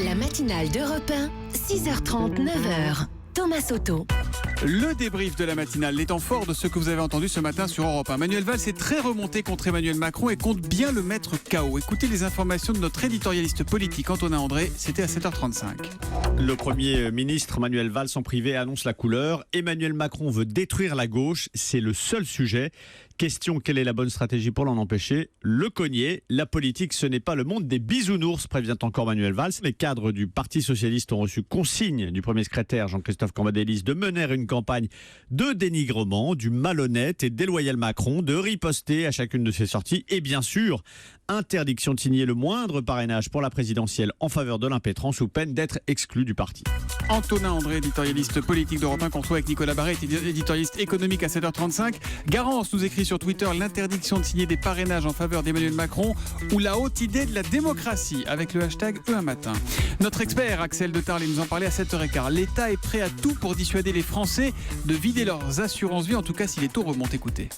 La matinale d'Europe 1, 6h30, 9h. Thomas Soto. Le débrief de la matinale, les temps forts de ce que vous avez entendu ce matin sur Europe 1. Manuel Valls est très remonté contre Emmanuel Macron et compte bien le mettre KO. Écoutez les informations de notre éditorialiste politique Antonin André, c'était à 7h35. Le Premier ministre Manuel Valls en privé annonce la couleur. Emmanuel Macron veut détruire la gauche, c'est le seul sujet. Question, quelle est la bonne stratégie pour l'en empêcher? Le cogner. La politique, ce n'est pas le monde des bisounours, prévient encore Manuel Valls. Les cadres du Parti socialiste ont reçu consigne du premier secrétaire Jean-Christophe Cambadélis de mener une campagne de dénigrement du malhonnête et déloyal Macron, de riposter à chacune de ses sorties et bien sûr, interdiction de signer le moindre parrainage pour la présidentielle en faveur de l'impétrant sous peine d'être exclu du parti. Antonin André, éditorialiste politique d'Europe 1, qu'on retrouve avec Nicolas Barret, éditorialiste économique à 7h35. Garance nous écrit sur Twitter l'interdiction de signer des parrainages en faveur d'Emmanuel Macron ou la haute idée de la démocratie avec le hashtag #1matin. Notre expert Axel de Tarlet nous en parlait à 7h15. L'État est prêt à tout pour dissuader les Français de vider leurs assurances vie, en tout cas si les taux remontent. Écoutez.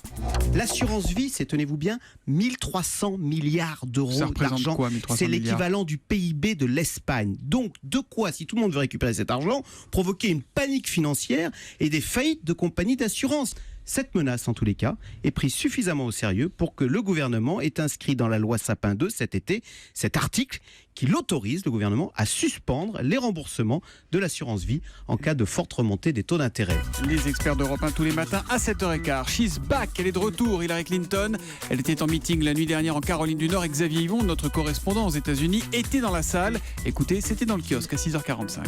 L'assurance vie, c'est, tenez-vous bien, 1300 milliards d'euros Ça représente d'argent. quoi, 1300 C'est milliards l'équivalent du PIB de l'Espagne. Donc, de quoi, si tout le monde veut récupérer cet argent, provoquer une panique financière et des faillites de compagnies d'assurance. Cette menace, en tous les cas, est prise suffisamment au sérieux pour que le gouvernement ait inscrit dans la loi Sapin 2 cet été cet article qui l'autorise, le gouvernement, à suspendre les remboursements de l'assurance vie en cas de forte remontée des taux d'intérêt. Les experts d'Europe 1 tous les matins à 7h15. She's back, elle est de retour, Hillary Clinton. Elle était en meeting la nuit dernière en Caroline du Nord et Xavier Yvon, notre correspondant aux États-Unis, était dans la salle. Écoutez, c'était dans le kiosque à 6h45.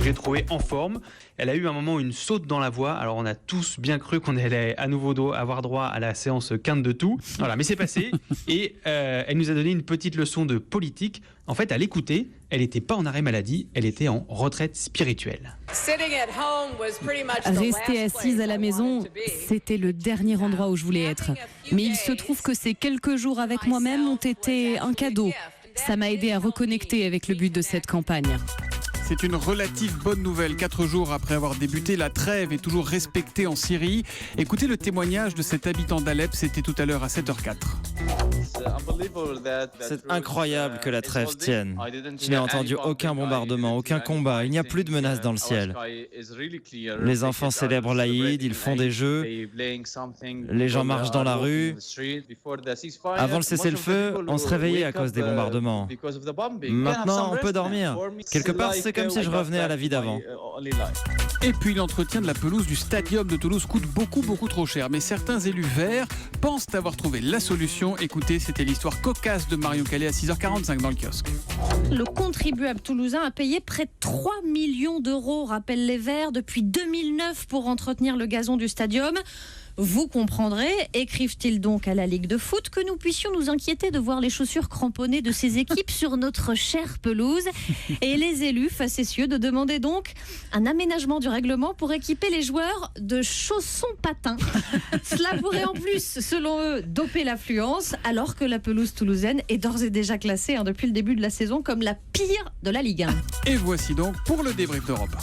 J'ai trouvé en forme. Elle a eu un moment une saute dans la voix. Alors on a tous bien cru qu'on allait à nouveau avoir droit à la séance quinte de tout. Voilà, mais c'est passé. Et elle nous a donné une petite leçon de politique. En fait, à l'écouter, elle n'était pas en arrêt maladie, elle était en retraite spirituelle. Rester assise à la maison, c'était le dernier endroit où je voulais être. Mais il se trouve que ces quelques jours avec moi-même ont été un cadeau. Ça m'a aidé à reconnecter avec le but de cette campagne. C'est une relative bonne nouvelle. 4 jours après avoir débuté, la trêve est toujours respectée en Syrie. Écoutez le témoignage de cet habitant d'Alep, c'était tout à l'heure à 7h04. C'est incroyable que la trêve tienne. Je n'ai entendu aucun bombardement, aucun combat. Il n'y a plus de menaces dans le ciel. Les enfants célèbrent l'Aïd, ils font des jeux. Les gens marchent dans la rue. Avant le cessez-le-feu, on se réveillait à cause des bombardements. Maintenant, on peut dormir. Quelque part, c'est comme si je revenais à la vie d'avant. Et puis l'entretien de la pelouse du Stadium de Toulouse coûte beaucoup trop cher. Mais certains élus verts pensent avoir trouvé la solution. Écoutez, c'était l'histoire cocasse de Marion Calais à 6h45 dans le kiosque. Le contribuable toulousain a payé près de 3 millions d'euros, rappellent les Verts, depuis 2009 pour entretenir le gazon du Stadium. Vous comprendrez, écrivent-ils donc à la Ligue de foot, que nous puissions nous inquiéter de voir les chaussures cramponnées de ces équipes sur notre chère pelouse. Et les élus facétieux de demander donc un aménagement du règlement pour équiper les joueurs de chaussons patins. Cela pourrait en plus, selon eux, doper l'affluence, alors que la pelouse toulousaine est d'ores et déjà classée depuis le début de la saison comme la pire de la Ligue 1. Et voici donc pour le débrief d'Europe.